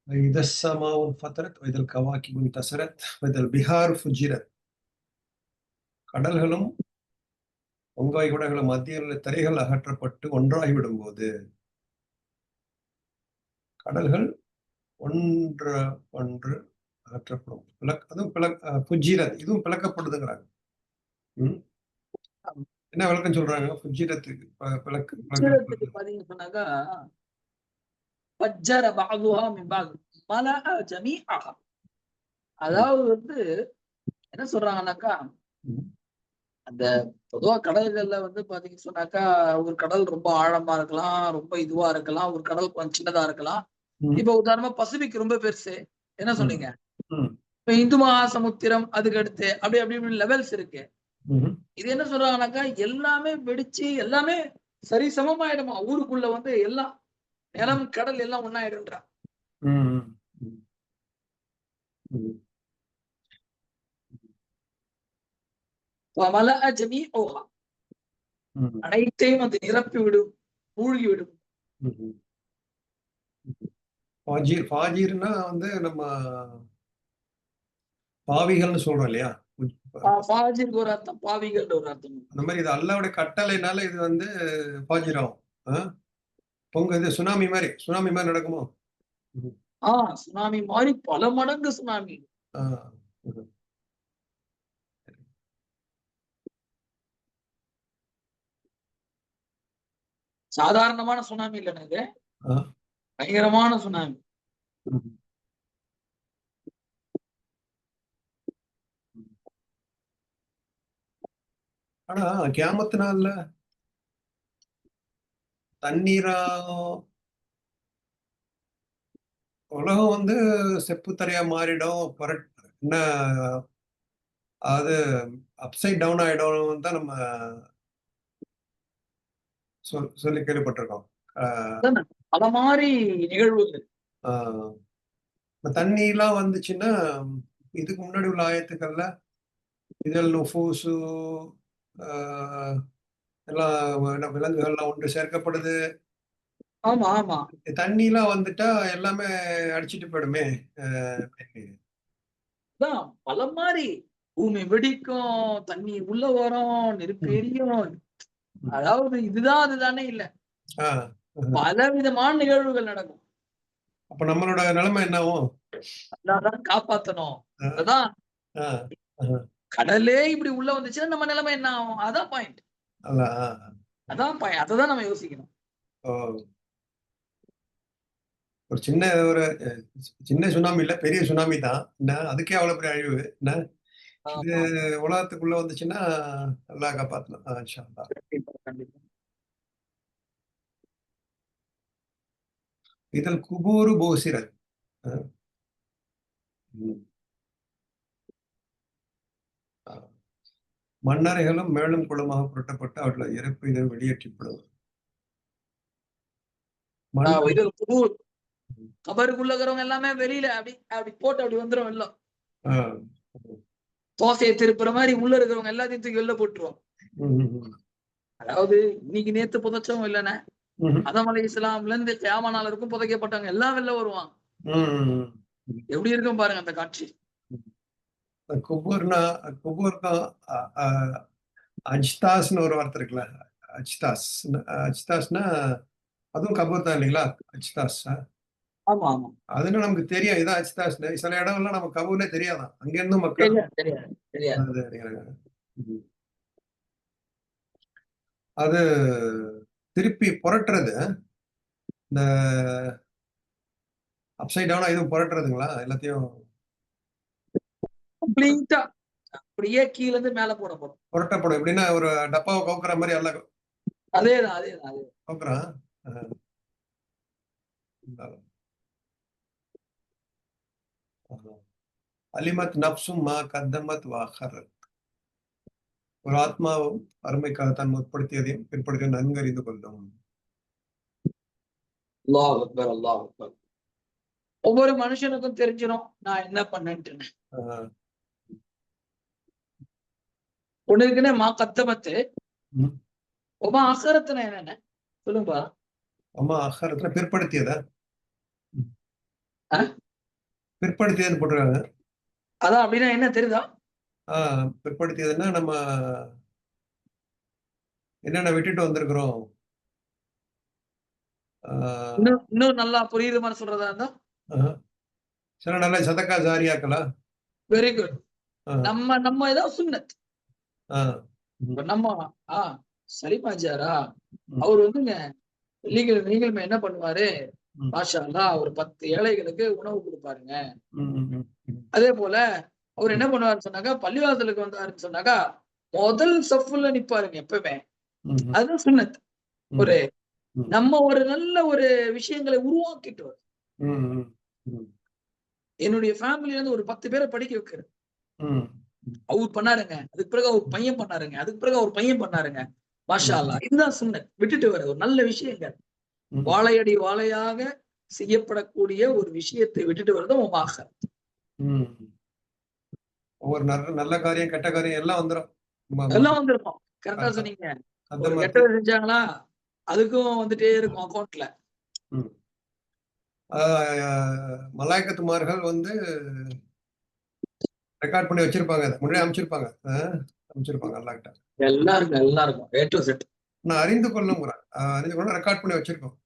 وإذا السماء انفطرت وإذا الكواكب انتثرت وإذا البحار فجرت. கடல்களும் பொங்காய் குடங்களும் மத்தியில் திரைகள் அகற்றப்பட்டு ஒன்றாகிவிடும் போது, கடல்கள் ஒன்று ஒன்று அகற்றப்படும். அதுவும் புஜ்ஜிரத், இதுவும் பிளக்கப்படுதுங்கிறாங்க. என்ன விளக்கம் சொல்றாங்க புஜ்ஜிரத்துக்கு? புஜ்ஜிரத்துக்கு பாத்தீங்கன்னு சொன்னாக்கா பஜ்ஜர பஅதுஹா மின் பஅத் மலஅ ஜமீஅஹா. அதாவது வந்து என்ன சொல்றாங்கன்னாக்கா, அந்த பொதுவா கடல்கள்ல வந்து பாத்தீங்கன்னு சொன்னாக்கா, ஒரு கடல் ரொம்ப ஆழமா இருக்கலாம், ரொம்ப இதுவா இருக்கலாம், ஒரு கடல் கொஞ்சம் சின்னதா இருக்கலாம். இப்ப உதாரணமா பசிபிக் ரொம்ப பெருசு, என்ன சொன்னீங்க? இப்ப இந்து மகாசமுத்திரம், அதுக்கு அடுத்து அப்படி அப்படி லெவல்ஸ் இருக்கு. இது என்ன சொல்றாங்கன்னாக்கா, எல்லாமே வெடிச்சு எல்லாமே சரி சமமாயிடுமா, ஊருக்குள்ள வந்து எல்லாம் நிலம் கடல் எல்லாம் ஒன்னாயிடும்ன்றா. அனைத்தையும் அது நிரப்பி விடும், மூழ்கி விடும். ஃபாஜிர்னா வந்து நம்ம பாவிகள்னு சொல்றோம் இல்லையா? ஃபாஜிருக்கு ஒரு அர்த்தம், பாவிகள் ஒரு அர்த்தம். அந்த மாதிரி இது அல்லாஹ்வுடைய கட்டளைனால இது வந்து ஃபாஜிர் ஆகும். பொங்க இது சுனாமி மாதிரி நடக்குமோ? சுனாமி மாதிரி பல மடங்கு சுனாமி. சாதாரணமான சுனாமி இல்லைன்னு, பயங்கரமான சுனாமி. ஆனா கியாமத்து நாள்ல தண்ணீரா உலகம் வந்து செப்பு தரையா மாறிடும், என்ன அது அப்சைட் டவுன் ஆயிடும் தான் நம்ம சொல்லி கேள்விப்பட்டிருக்கோம். பல மாதிரி நிகழ்வுகள். தண்ணிலாம் வந்துச்சுன்னா இதுக்கு முன்னாடி உள்ள ஆயத்துக்கள்ல இதழ் நுஃபூசு எல்லாம் விலங்குகள்லாம் ஒன்று சேர்க்கப்படுது. ஆமா ஆமா, தண்ணிலாம் வந்துட்டா எல்லாமே அடிச்சிட்டு போயிடுமே. பல மாதிரி பூமி வெடிக்கும், தண்ணி உள்ள வரும், நெருப்பு எரியும். அதாவது இதுதான் அதுதானே இல்ல, பல விதமான நிகழ்வுகள் நடக்கும். அப்ப நம்மளோட நிலைமை என்ன ஆகும்? அதான் காப்பாத்தணும். அதான் கடலே இப்படி உள்ள வந்துச்சுன்னா நம்ம நிலைமை என்ன ஆகும்? அதான் பாயிண்ட். அதான் பாயிண்ட், அததான் நம்ம யோசிக்கணும். ஒரு சின்ன சுனாமி இல்ல, பெரிய சுனாமி தான். அதுக்கே அவ்வளவு பெரிய அழிவு. இது உலகத்துக்குள்ள வந்துச்சுன்னா நல்லா காப்பாத்தலாம் இன்ஷா அல்லாஹ். இதில் குபூரு போசிரத், மண்ணறைகளும் மேலும் குளமாக புரட்டப்பட்டு அவர்கள் இறப்பு இதை வெளியேற்றப்படும். கபருக்குள்ள இருக்கிறவங்க எல்லாமே வெளியில அப்படி அப்படி போட்டு அப்படி வந்துரும் எல்லாம். தோசையை திருப்புற மாதிரி உள்ள இருக்கிறவங்க எல்லாத்தையும் தூக்கி வெளில போட்டுருவோம். அதாவது இன்னைக்கு நேத்து புதைச்சவங்க இல்லைன்னா ஆதம் அலைஹிஸ்ஸலாம்ல இருந்து கியாமத் நாள் வரைக்கும் புதைக்கப்பட்டவங்க எல்லாம் வெளில வருவாங்க. எப்படி இருக்கும் பாருங்க அந்த காட்சி. குபூர்னா அஜ்தாஸ்னு ஒரு வார்த்தை இருக்குல்ல, அஜ்தாஸ்னா அதுவும் கபூர் தான் இல்லைங்களா? அஜ்தாஸ். ஆமா ஆமா, அதுன்னு நமக்கு தெரியும் இதான் அஜ்தாஸ். சில இடம்லாம் நமக்கு கபூர்னே தெரியாதான், அங்க இருந்தும் மக்கள் அது திருப்பி புரட்டுறது. இந்த அப்சைட் டவுனா இதுவும் புரட்டுறதுங்களா எல்லாத்தையும்? கம்ப்ளீட்டா அப்படியே கீழ இருந்து மேல போடப்படும், புரட்டப்படும். எப்படின்னா ஒரு டப்பாவை கவுக்குற மாதிரி எல்லாம் அதேதான் கவுக்குறான். அலிமத் நப்சும் மா கத்தமத் வாஹரத். ஒரு ஆத்மாவும் அருமைக்காக தான் முற்படுத்தியதையும் பிற்படுத்திய நன்கு அறிந்து கொள்ளும். அல்லாஹ் அக்பர், அல்லாஹ் அக்பர். ஒவ்வொரு மனுஷனுக்கும் தெரிஞ்சிடும் நான் என்ன பண்ணேன்ட்டு. ஒண்ணு இருக்குன்னு மா கத்தமத்து ஒமா அகரத்துல என்னென்ன சொல்லுங்கப்பா. அம்மா அகரத்துல பிற்படுத்தியதா? பிற்படுத்தியதுன்னு போட்டிருக்காங்க. அதான் அப்படின்னா என்ன தெரியுதா? பிற்படுத்தியதுன்னா நம்ம என்னென்ன விட்டுட்டு வந்திருக்கிறோம். இன்னும் இன்னும் நல்லா புரியுற மாதிரி சொல்றதா இருந்தா சில நல்ல சதக்கா ஜாரியாக்களா. Very good. நம்ம நம்ம ஏதாவது சுன்னத். இப்ப நம்ம சரிபாஜாரா அவர் வந்துங்க வெள்ளிக்கிழமை என்ன பண்ணுவாரு, மாஷா அல்லாஹ் ஒரு 10 ஏழைகளுக்கு உணவு கொடுப்பாருங்க. அதே போல அவர் என்ன பண்ணுவாருன்னு சொன்னாக்கா, பள்ளிவாசலுக்கு வந்தாருன்னு சொன்னாக்கா முதல் சஃப்ல நிப்பாருங்க எப்பவுமே. அதுதான் சுன்னத். ஒரு நம்ம ஒரு நல்ல ஒரு விஷயங்களை உருவாக்கிட்டு வரும். என்னுடைய ஃபேமிலில இருந்து ஒரு 10 பேரை படிக்க வைக்கிறது. அவர் பண்ணாருங்க, அதுக்கு பிறகு அவர் பையன் பண்ணாருங்க, அதுக்கு பிறகு அவர் பையன் பண்ணாருங்க. மாஷா அல்லாஹ். இதுதான் சுன்னத். விட்டுட்டு வர ஒரு நல்ல விஷயங்கள். வாழையடி வாழையாக செய்யப்படக்கூடிய ஒரு விஷயத்தை விட்டுட்டு வரது உமாக. ஒவ்வொரு நல்ல காரியம் கெட்ட காரியம் எல்லாம் வந்துடும். எல்லாம் வந்திருக்கும். கரெக்டா சொன்னீங்க. ஒரு கெட்டதை செஞ்சாங்களா அதுக்கும் வந்துட்டே இருக்கும் அக்கௌண்ட்ல. மலாய்க்கத்துமார்கள் வந்து ரெக்கார்ட் பண்ணி வச்சிருப்பாங்க. முன்னாடி அமைச்சிருப்பாங்க. அல்லாஹ்கிட்ட. எல்லாருக்கும் A to Z. நான் அறிந்து கொள்ளுங்கிறேன். அறிந்து கொள்ள ரெக்கார்ட் பண்ணி வச்சிருக்கோம்.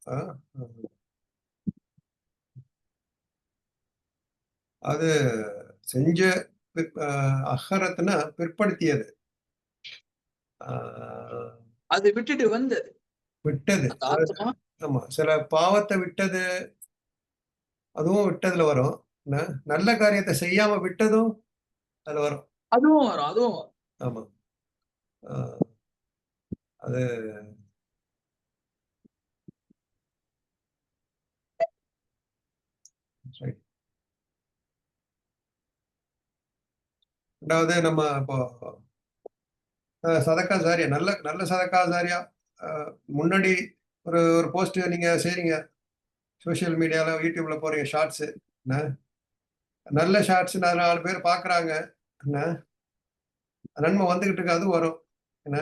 அது செஞ்ச அஹரத்துனா பிற்படுத்தியது. அது விட்டுட்டு வந்தது. விட்டது. ஆமா, சில பாவத்தை விட்டது, அதுவும் விட்டதுல வரும். நல்ல காரியத்தை செய்யாம விட்டதும் அதுல வரும். அதுவும் வரும். ஆமா. அது ரெண்டாவது நம்ம இப்போ சதக்கா ஜாரியா நல்ல நல்ல சதக்கா ஜாரியா முன்னாடி ஒரு ஒரு போஸ்ட் நீங்க செய்றீங்க சோசியல் மீடியால யூடியூப்ல போறீங்க ஷார்ட்ஸ். நல்ல ஷார்ட்ஸ் 4 பேர் பாக்குறாங்க. நன்மை வந்துகிட்டு இருக்கு, அதுவும் வரும். என்ன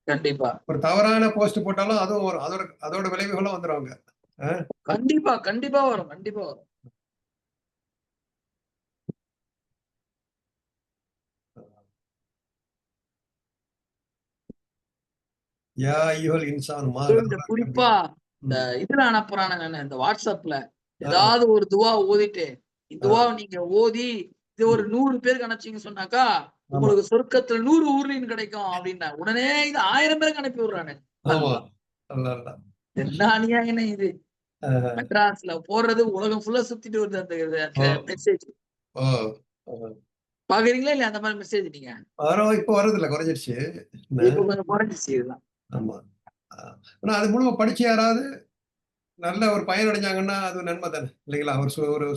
கண்டிப்பா. ஒரு தவறான போஸ்ட் போட்டாலும் அதுவும் வரும். அதோட விளைவுகளும் வந்துருவாங்க. கண்டிப்பா கண்டிப்பா வரும். கண்டிப்பா வரும். குறிப்பா இந்த இதுல அனுப்புறானுங்க இந்த வாட்ஸ்அப்ல ஏதாவது ஒரு துவா ஓதிட்டு துவா நீங்க ஓதி இது ஒரு 100 பேருக்கு அனுப்பிச்சீங்க சொன்னாக்கா உங்களுக்கு சொர்க்கத்துல 100 ஊர்லின் கிடைக்கும் அப்படின்னா உடனே இது 1000 பேருக்கு அனுப்பி விடுறானு. என்ன அநியாயம் இது. மெட்ராஸ்ல போடுறது உலகம் ஃபுல்லா சுத்திட்டு வருது அந்த மெசேஜ். பாக்குறீங்களா இல்ல அந்த மாதிரி மெசேஜ் நீங்க? இப்ப வருது இல்ல, குறைஞ்சிருச்சு. இப்ப கொஞ்சம் குறைஞ்சிருச்சு இதுதான். ஆமா. ஆனா அது மூலமா படிச்சு யாராவது நல்ல ஒரு பயன் அடைஞ்சாங்கன்னா அது நன்மை தானே இல்லைங்களா? ஒரு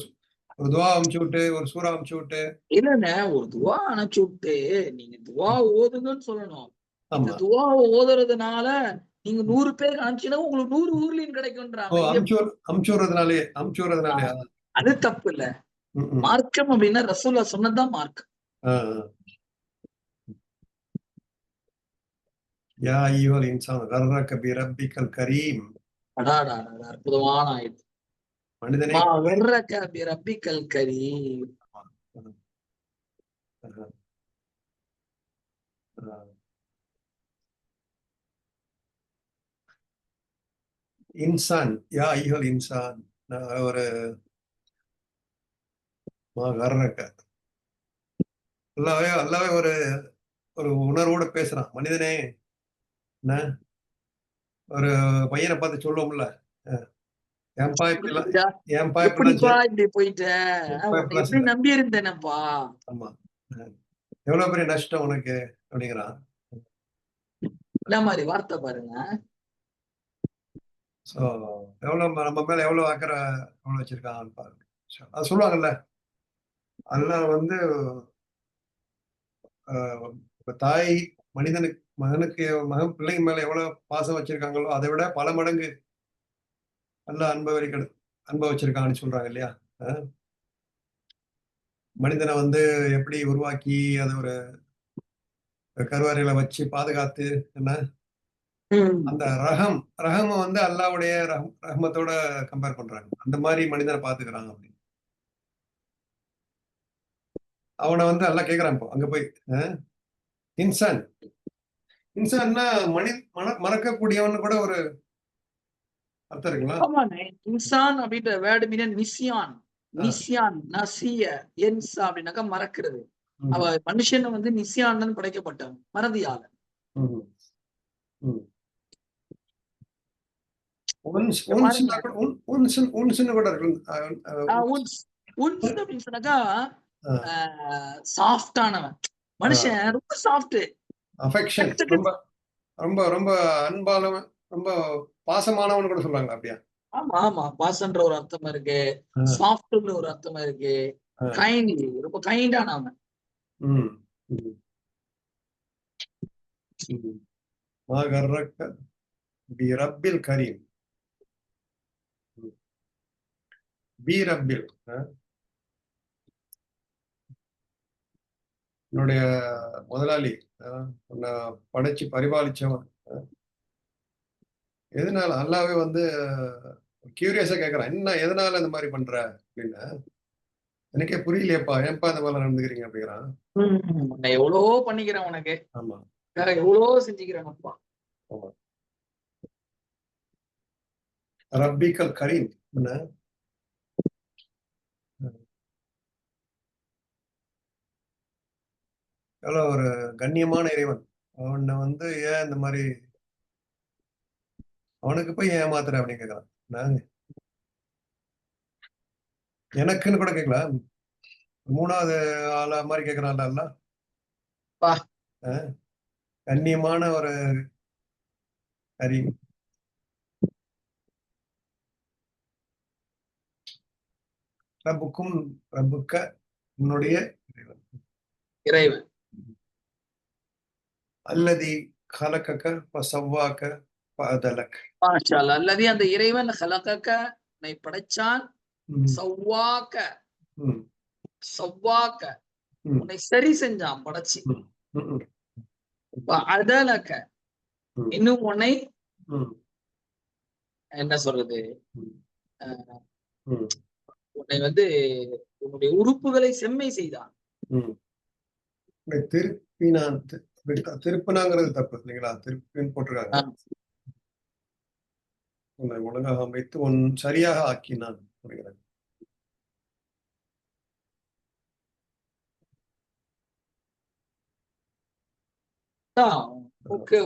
ஒரு துவா அமுச்சு விட்டு ஒரு சூறா அமுச்சு விட்டு இல்லண்ணே ஒரு துவா அனுப்பிச்சு விட்டு நீங்க துவா ஓதுங்கன்னு சொல்லணும். இந்த ஆமா. துவா ஓதுறதுனால நீங்க 100 பேருக்கு அனுப்பிச்சீங்கன்னா உங்களுக்கு 100 ஊர்லின் கிடைக்கும்ன்றாங்க. அமுச்சு விடுறதுனாலே அது தப்பு இல்ல. மார்க்கம் அப்படின்னா ரசூல்லா சொன்னதுதான் மார்க்கம். யா அய்யுஹல் இன்சான் கர்ரக பிரப்பிக்கல் கரீம். அற்புதமான ஆயத்து. மனிதனே கர்ரக பிரப்பிக்கல் கரீம். இன்சான் யா அய்யுஹல் இன்சான் ஒரு கர்ரக அல்லாவே ஒரு ஒரு உணர்வோட பேசுறான். மனிதனே என்ன ஒரு பையனை பார்த்து சொல்லுவோம்ல, ஏன்பா இப்படி போயிட்ட எப்படி நம்பி இருந்தேனப்பா. ஆமா, எவ்வளவு பெரிய நஷ்டம் உனக்கு அப்படிங்கிறான். என்ன மாதிரி வார்த்தை பாருங்க. சோ எவ்வளவு நம்ம மேல எவ்வளவு அக்கறை எவ்வளவு வச்சிருக்கான் பாருங்க. அது சொல்லுவாங்கல்ல, அதெல்லாம் வந்து தாய் மனிதனுக்கு மகனுக்கு மகன் பிள்ளைங்க மேல எவ்வளவு பாசம் வச்சிருக்காங்களோ அதை விட பல மடங்கு நல்ல அன்பை வச்சிருக்காங்கன்னு சொல்றாங்க இல்லையா? மனிதனை வந்து எப்படி உருவாக்கி அதை ஒரு கருவறையில வச்சு பாதுகாத்து என்ன அந்த ரஹம வந்து அல்லாவுடைய ரஹ்மத்தோட கம்பேர் பண்றாங்க. அந்த மாதிரி மனிதனை பாத்துக்கிறாங்க அப்படின்னு. அவனை வந்து எல்லாம் கேக்குறான் இப்போ அங்க போய் இன்சான். இன்சான்னா மறக்கக்கூடியவன்னு கூட ஒரு அர்த்தம் இருக்குங்களா? ஆமாண்ணே. இன்சான் அப்படின்ற வேர்டு மீன் நிசியான். நிசியான், நசிய, என்சா அப்படின்னாக்கா மறக்கிறது. அவ மனுஷன் வந்து நிசியான் படைக்கப்பட்டவன், மறதியாளன். அப்படின்னு சொன்னாக்கா சாஃப்டானவன் மனுஷன், ரொம்ப சாஃப்ட். அஃபெக்ஷன், ரொம்ப ரொம்ப ரொம்ப அன்பானவன், ரொம்ப பாசமானவன் கூட சொல்றாங்க அப்படியா? ஆமா ஆமா, பாசன்ற ஒரு அர்த்தம் இருக்கு, சாஃப்ட்ன்ற ஒரு அர்த்தம் இருக்கு, கைண்ட், ரொம்ப கைண்டானவன். பிரபில் கரீம், பிரபில் என்னுடைய முதலாளி, உன்னை படைச்சு பரிபாலிச்சவன். எதனால அல்லாவே வந்து கியூரியஸா கேக்குறான், என்ன எதனால இந்த மாதிரி பண்ற அப்படின்னு. எனக்கே புரியலையப்பா, ஏன்பா இந்த மாதிரி நடந்துக்கிறீங்க அப்படிங்கிறான். உன்னை எவ்வளவோ பண்ணிக்கிறேன் உனக்கு, ஆமா எவ்வளவோ செஞ்சுக்கிறேன்ப்பா. ஆமா. ரப்பிக்கல் கரீம், என்ன எவ்வளவு ஒரு கண்ணியமான இறைவன். அவனை வந்து ஏன் இந்த மாதிரி அவனுக்கு போய் ஏமாத்துற அப்படின்னு கேட்கலாம். நாங்க எனக்குன்னு கூட கேட்கலாம், மூணாவது ஆளா மாதிரி கேட்கறான்ல. கண்ணியமான ஒரு கரீம். ரப்புக்கும் ரப்புக்க, உன்னுடைய இறைவன். அல்லதி கலக்கக்க பசவ்வாக்க பதலக். மாஷா அல்லாஹ். அல்லதி, அந்த இறைவன் கலக்கக்க, உன்னை படைச்சான், சவ்வாக்க, சவ்வாக்க, உன்னை சரி செஞ்சான் படைச்சு, அதலக்க, இன்னும் உன்னை என்ன சொல்றது, உன்னை வந்து உன்னுடைய உறுப்புகளை செம்மை செய்தான். திருப்பினான், திருப்பினாங்கிறது தப்பு இல்லைங்களா? திருப்பின்னு போட்டிருக்காங்க. உன்னை ஒழுங்காக அமைத்து உன் சரியாக ஆக்கினான் அப்படிங்கிறாங்க.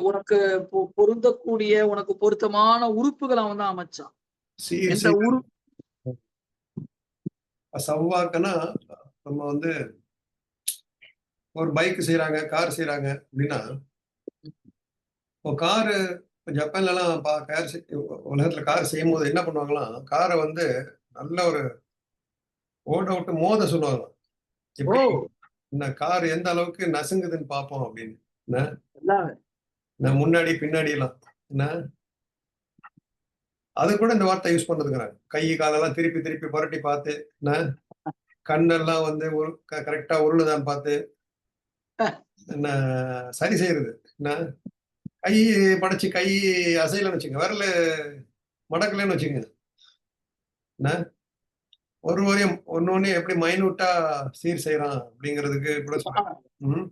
உனக்கு பொருந்தக்கூடிய, உனக்கு பொருத்தமான உறுப்புகளை அவன் தான் அமைச்சான். சவ்வாக்குன்னா நம்ம வந்து ஒரு பைக் செய்யறாங்க, கார் செய்யறாங்க அப்படின்னா, இப்போ காரு ஜப்பான்ல எல்லாம் உலகத்துல கார் செய்யும் போது என்ன பண்ணுவாங்களாம், காரை வந்து நல்ல ஒரு ஓட விட்டு மோத சொல்லுவாங்களாம். எப்படி இந்த கார் எந்த அளவுக்கு நசுங்குதுன்னு பார்ப்போம் அப்படின்னு. முன்னாடி பின்னாடி எல்லாம் என்ன, அது கூட இந்த வார்த்தை யூஸ் பண்றதுக்குறாங்க. கை காலெல்லாம் திருப்பி திருப்பி புரட்டி பார்த்து, கண்ணெல்லாம் வந்து கரெக்டா உருளுதான்னு பார்த்து என்ன சரி செய்யறது. என்ன கை படைச்சு கை அசையலன்னு வச்சுங்க, விரல மடக்கலன்னு வச்சுங்க, என்ன ஒரு வரையும் ஒன்னொன்னு எப்படி மைனூட்டா சீர் செய்யறான் அப்படிங்கிறதுக்கு கூட சொல்றேன்.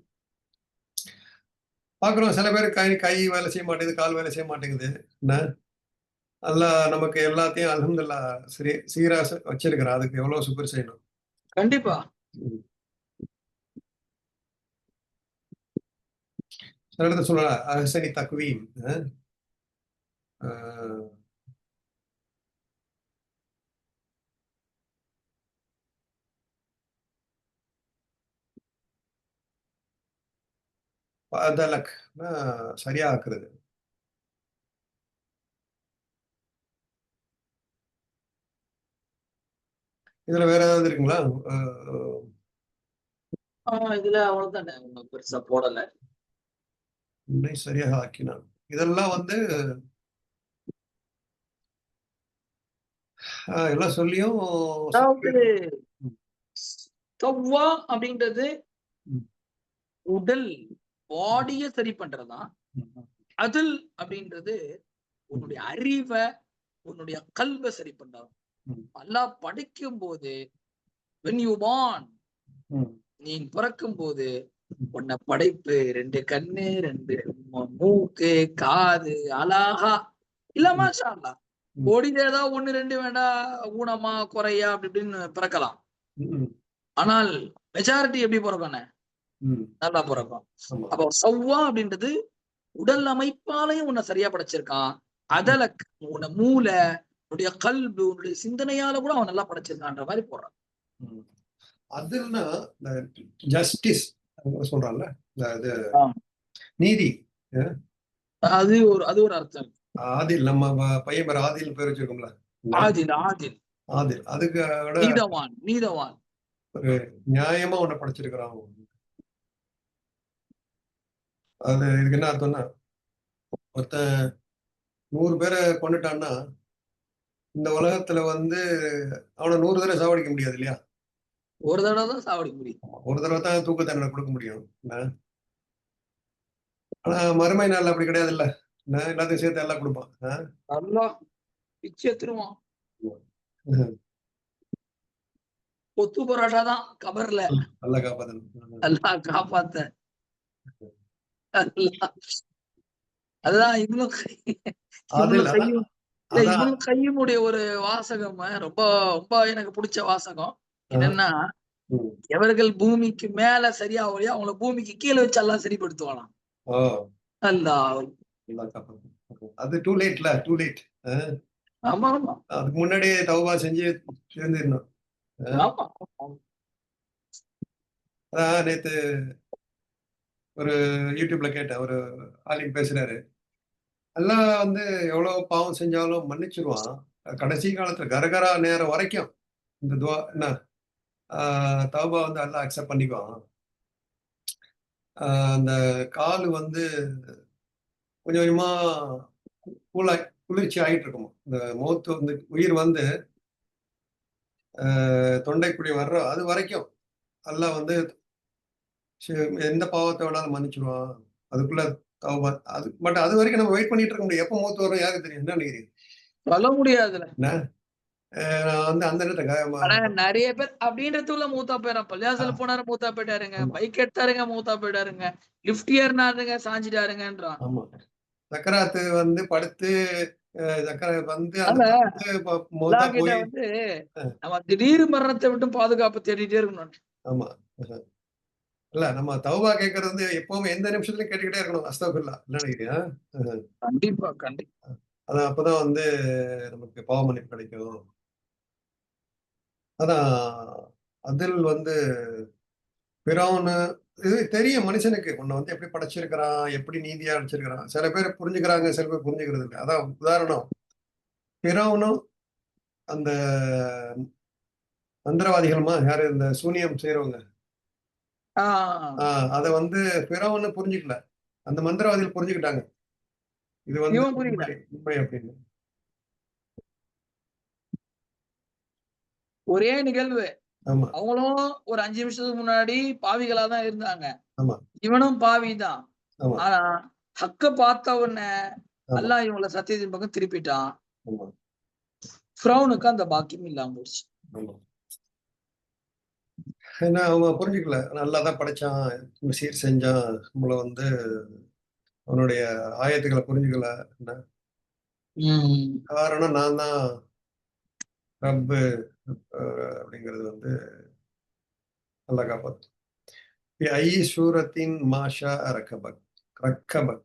பாக்குறோம் சில பேர் கை வேலை செய்ய மாட்டேங்குது, கால் வேலை செய்ய மாட்டேங்குது. என்ன அல்லாஹ் நமக்கு எல்லாத்தையும் அல்ஹம்துலில்லாஹ் சீரா வச்சிருக்கிறான். அதுக்கு எவ்வளவு சுக்ர் செய்யணும். கண்டிப்பா. சில இடத்துல சொல்லலாம் அஹ்சனி தக்வீம். பதலக் சரியா ஆக்குறது. இதுல வேற ஏதாவது இருக்குங்களா? இதுல அவ்வளவுதானே, பெருசா போடல. உன்னை சரியாக ஆக்கினான். இதெல்லாம் வந்து எல்லாம் சொல்லியும் அப்படின்றது உடல் பாடிய சரி பண்றதுதான். அதில் அப்படின்றது உன்னுடைய அறிவை, உன்னுடைய கல்வை சரி பண்ணார். அல்லாஹ் படைக்கும் போது when you born, நீ பிறக்கும் போது உன்னை படைப்பு 2 கண்ணு, 2 மூக்கு, காது அழகா இல்ல மாஷா அல்லாஹ். கோடியில ஏதாவது 1 2 வேண்டா ஊனமா குறையா அப்படி இப்படின்னு பிறக்கலாம். ஆனால் மெஜாரிட்டி எப்படி பிறக்கணும்? நல்லா பிறக்கும். அப்போ சவ்வா அப்படின்றது உடல் அமைப்பாலையும் உன்னை சரியா படைச்சிருக்கான். அதல உன்னை மூளை, உன்னுடைய கல்வி, உன்னுடைய சிந்தனையால கூட அவன் நல்லா படைச்சிருக்கான்ற மாதிரி போடுறான். அதுன்னா ஜஸ்டிஸ் சொல்றான்ல, இது நீதி. அது ஒரு அர்த்தம். ஆதில், நம்ம பையன் பேர் ஆதில் பேர் வச்சிருக்கோம்ல, ஆதில் ஆதில் ஆதில். அதுக்கு நீதவான் நீதவான் ஒரு நியாயமா உன்னை படைச்சிருக்கிறான். அது இதுக்கு என்ன அர்த்தம்னா, ஒருத்தன் 100 பேரை கொண்டுட்டான்னா இந்த உலகத்துல வந்து அவனை 100 தடவை சாவடிக்க முடியாது இல்லையா? ஒரு தடவை தான் சாவடிக்க முடியும். ஒரு தடவை தான் தூக்கு தண்டனை கொடுக்க முடியும். ஆனா மறுமை நாள் அப்படி கிடையாது இல்ல, எல்லாத்தையும் சேர்த்து எல்லாம் கொடுப்பான். நல்லா பிச்சை திருவான். கொத்து பரோட்டா தான் கபர்ல. நல்லா காப்பாத்தணும், நல்லா காப்பாத்த. அதுதான் இவனும் கையுடைய ஒரு வாசகம் ரொம்ப ரொம்ப எனக்கு பிடிச்ச வாசகம். என்னன்னா, எவர்கள் பூமிக்கு மேல சரியா வழியா அவங்கள பூமிக்கு கீழே வச்சு எல்லாம் சரிப்படுத்துவானாம். அது டூ லேட்ல, டூ லேட். ஆமா ஆமா, அதுக்கு முன்னாடியே தௌபா செஞ்சு சேர்ந்துடணும். அதான் நேத்து ஒரு யூடியூப்ல கேட்டேன், ஒரு ஆலிம் பேசுறாரு. எல்லாம் வந்து எவ்வளவு பாவம் செஞ்சாலும் மன்னிச்சிருவான். கடைசி காலத்துல கரகரா நேரம் வரைக்கும் இந்த துவா என்ன தௌபா வந்து எல்லாம் அக்செப்ட் பண்ணிக்குவான். அந்த கால் வந்து கொஞ்சம் கொஞ்சமா குளிர்ச்சி ஆகிட்டு இருக்குமா. இந்த மௌத்து வந்து உயிர் வந்து தொண்டைக்குடி வர்ற அது வரைக்கும் எல்லாம் வந்து எந்த பாவத்தை வேணாலும் மன்னிச்சிருவான். அதுக்குள்ள தௌபா. அது பட் அது வரைக்கும் நம்ம வெயிட் பண்ணிட்டு இருக்க முடியும். எப்போ மூத்து வரும் யாருக்கு தெரியும்? என்ன நினைக்கிறீங்க? சொல்ல முடியாதுல. வந்து அந்த நேரத்துல நிறைய பேர் அப்படின்றதுல மூத்தா போயிடும். பள்ளியாசல போனாரு மூத்தா போயிட்டாருங்க, பைக் எடுத்தாருங்க மூத்தா போயிட்டாருங்க, லிப்ட் ஏறினாருங்க சாஞ்சிட்டாருங்கன்றான். ஆமா, சக்கராத்து வந்து படுத்து வந்து நம்ம திடீர் மரணத்தை விட்டு பாதுகாப்பு தேடிட்டே இருக்கணும். ஆமா, இல்ல நம்ம தௌபா கேட்கறது வந்து எப்பவுமே எந்த நிமிஷத்துலயும் கேட்டுக்கிட்டே இருக்கணும். அஸ்தக்ஃபிருல்லாஹ் என்ன நினைக்கிறீங்க? கண்டிப்பா கண்டிப்பா. அதான் அப்பதான் வந்து நமக்கு பாவ மன்னிப்பு கிடைக்கும். அதான் அதில் வந்து பிறவுன்னு இது தெரியும் மனுஷனுக்கு உன்னை வந்து எப்படி படைச்சிருக்கிறான், எப்படி நீதியா அடிச்சிருக்கிறான். சில பேர் புரிஞ்சுக்கிறாங்க, சில பேர் புரிஞ்சுக்கிறது இல்லை. அதான் உதாரணம், பிறவுனும் அந்த மந்திரவாதிகளுமா யாரு இந்த சூனியம் செய்யறவங்க, அத வந்து பிறவுன்னு புரிஞ்சுக்கல, அந்த மந்திரவாதிகள் புரிஞ்சுக்கிட்டாங்க இது வந்து உண்மை அப்படின்னு. ஒரே நிகழ்வு, அவங்களும் ஒரு 5 நிமிஷத்துக்கு முன்னாடி பாவிகளா தான் இருந்தாங்க. இவனும் பாவிதான். ஆனா ஹக்க பார்த்த உடனே அல்லாஹ் இவங்களை சத்தியத்தின் பக்கம் திருப்பிட்டான். ஃபிரௌனுக்கு அந்த பாக்கியம் இல்லாம போச்சு. ஏன்னா அவங்க புரிஞ்சுக்கல, நல்லாதான் படைச்சான், சீர் செஞ்சான், நம்மள வந்து அவனுடைய ஆயத்துக்களை புரிஞ்சுக்கல. காரணம் நான் தான் ரப்பு அப்படிங்கிறது வந்து நல்லா காப்பாத்து. ஐ சூரத்தின் மாஷா ரக்கபக் ரக்கபக்,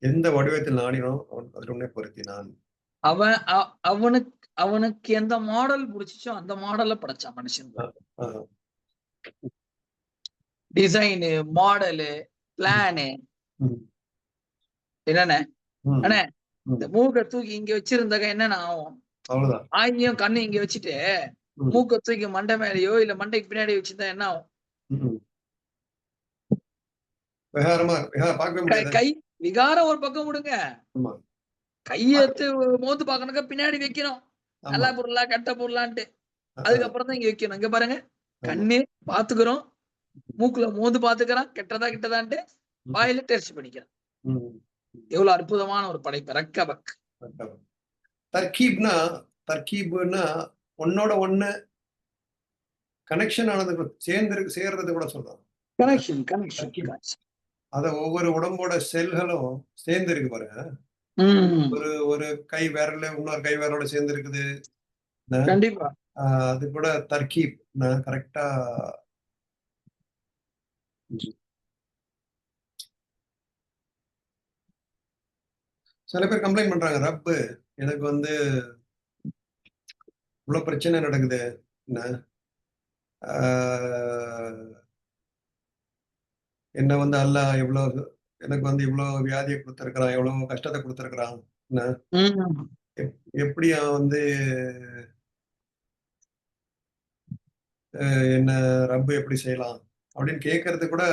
எந்த வடிவத்தில் நாடினோம் அவன் அதில் பொருத்தினான். அவனுக்கு எந்த மாடல் பிடிச்சிச்சோ அந்த மாடல்ல படைச்சான் மனுஷன். டிசைனு, மாடலு, பிளானு என்னண்ணே அண்ணே, இந்த மூக்கை தூக்கி இங்க வச்சிருந்தாக்க என்னென்ன ஆகும்? அவ்வளவுதான். ஆங்கியும் கண்ணு இங்க வச்சுட்டு மூக்கை தூக்கி மண்டை மேலேயோ இல்ல மண்டைக்கு பின்னாடி வச்சிருந்தா என்ன ஆகும்? கை விகாரம் ஒரு பக்கம் விடுங்க, கையெடுத்து மோந்து பாக்கணுக்க பின்னாடி வைக்கணும், நல்ல பொருளா கெட்ட பொருளான்ட்டு. அதுக்கப்புறம் தான் இங்க வைக்கணும். இங்க பாருங்க, கண்ணு பாத்துக்கிறோம், மூக்குல மோந்து பாத்துக்கிறான், கெட்டதா கிட்டதான்ட்டு வாயில டெஸ்ட் பண்ணிக்கிறான். ம். எவ்வளவு அற்புதமான ஒரு படைப்பு ரக்கபக். தர்கீப்னா ஒன்னோட ஒண்ணு கனெக்ஷன் ஆனது சேர்றது கூட சொல்றோம். கனெக்ஷன் கனெக்ஷன் தர்கீப். அத ஒவ்வொரு உடம்போட செல்களும் சேர்ந்து இருக்கு பாருங்க. ஒரு கை விரல் இன்னொரு கை விரலோட சேர்ந்து இருக்குது. கண்டிப்பா. அது கூட தர்கீப் கரெக்டா. சில பேர் கம்ப்ளைண்ட் பண்றாங்க, ரப்பு எனக்கு வந்து இவ்வளவு பிரச்சனை நடக்குது, என்ன வந்து அல்லாஹ் எவ்வளவு எனக்கு வந்து இவ்வளவு வியாதியை கொடுத்திருக்கிறான், எவ்வளவு கஷ்டத்தை கொடுத்திருக்கிறான், எப்படி அவன் வந்து என்ன ரப்பு எப்படி செய்யலாம் அப்படின்னு கேட்கறது கூட